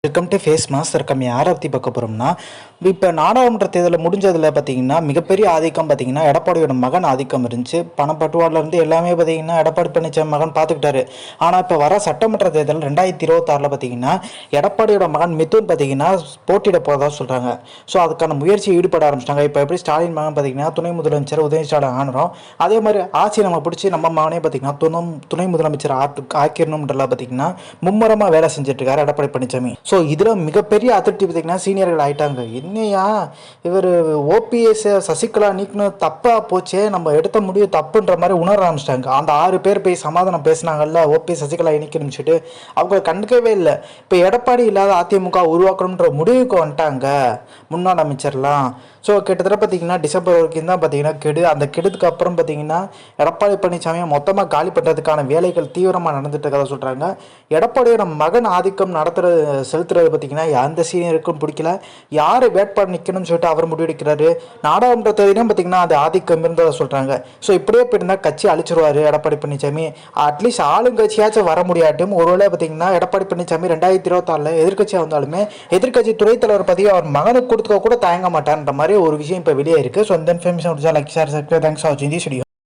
Welcome to face master கம் யாரை பற்றி பார்க்க போகிறோம்னா இப்போ நாடாளுமன்ற தேர்தலில் முடிஞ்சதில் பார்த்தீங்கன்னா மிகப்பெரிய ஆதிக்கம் பார்த்தீங்கன்னா எடப்பாடியோட மகன் ஆதிக்கம் இருந்துச்சு. பணப்பட்டுவாரிலேருந்து எல்லாமே பார்த்தீங்கன்னா எடப்பாடி பழனிசாமி மகன் பார்த்துக்கிட்டாரு. ஆனால் இப்போ வர சட்டமன்ற தேர்தல் 2026 பார்த்தீங்கன்னா எடப்பாடியோட மகன் மிதுன் பார்த்தீங்கன்னா போட்டியிட போகிறதா சொல்கிறாங்க. ஸோ அதுக்கான முயற்சியை ஈடுபட ஆரம்பிச்சிட்டாங்க. இப்போ எப்படி ஸ்டாலின் மகன் பார்த்தீங்கன்னா துணை முதலமைச்சர் உதயநிதி ஸ்டாலின் ஆனரும், அதே மாதிரி ஆட்சி நம்ம பிடிச்சி நம்ம மகனே பார்த்தீங்கன்னா துணை முதலமைச்சர் ஆக்கிரணும்ன்றலாம் பார்த்தீங்கன்னா மும்முரமாக வேலை செஞ்சுட்டு இருக்காரு எடப்பாடி பழனிசாமி. ஸோ இதில் மிகப்பெரிய அதிருப்தி பார்த்திங்கன்னா சீனியர்கள் ஆகிட்டாங்க. என்னையா இவர் ஓபிஎஸ் சசிகலா நீக்கணும் தப்பாக போச்சே, நம்ம எடுத்த முடிவு தப்புன்ற மாதிரி உணர ஆரம்பிச்சிட்டாங்க. அந்த 6 பேர் போய் சமாதானம் பேசினாங்கல்ல ஓபிஎஸ் சசிகலா இணைக்கணும்னு சொல்லிட்டு, அவங்க கண்டுக்கவே இல்லை. இப்போ எடப்பாடி இல்லாத அதிமுக உருவாக்கணுன்ற முடிவுக்கு வந்துட்டாங்க முன்னாள் அமைச்சர்லாம். ஸோ கிட்டத்தட்ட பார்த்தீங்கன்னா டிசம்பர் வரைக்கும் தான் பார்த்தீங்கன்னா அந்த கெடுதுக்கு அப்புறம் பார்த்தீங்கன்னா எடப்பாடி பழனிசாமியை மொத்தமாக காலி பண்ணுறதுக்கான வேலைகள் தீவிரமாக நடந்துட்டு இருக்கதை சொல்கிறாங்க. எடப்பாடியோட மகன் ஆதிக்கம் செலுத்துறது பார்த்தீங்கன்னா எந்த சீனியருக்கும் பிடிக்கல. யார் வேட்பாளர் நிற்கணும்னு சொல்லிட்டு அவர் முடிவெடுக்கிறாரு. நாடாளுமன்ற தேர்தலையும் பார்த்தீங்கன்னா அது ஆதிக்கம் இருந்ததை சொல்கிறாங்க. ஸோ இப்படியே போயிருந்தால் கட்சி அழிச்சிருவார் எடப்பாடி பழனிசாமி. அட்லீஸ்ட் ஆளுங்கட்சியாச்சும் வர முடியாட்டும். ஒருவேளை பார்த்தீங்கன்னா எடப்பாடி பழனிசாமி 2026 எதிர்கட்சியாக வந்தாலுமே எதிர்கட்சி துணைத் தலைவர் பற்றி அவர் மகனுக்கு கொடுத்துக்க கூட தயங்க மாட்டார்ன்ற மாதிரி ஒரு விஷயம் இப்போ வெளியே இருக்குது. ஸோ இந்த information like share subscribe. Thanks for வாட்சிங் திஸ் வீடியோ.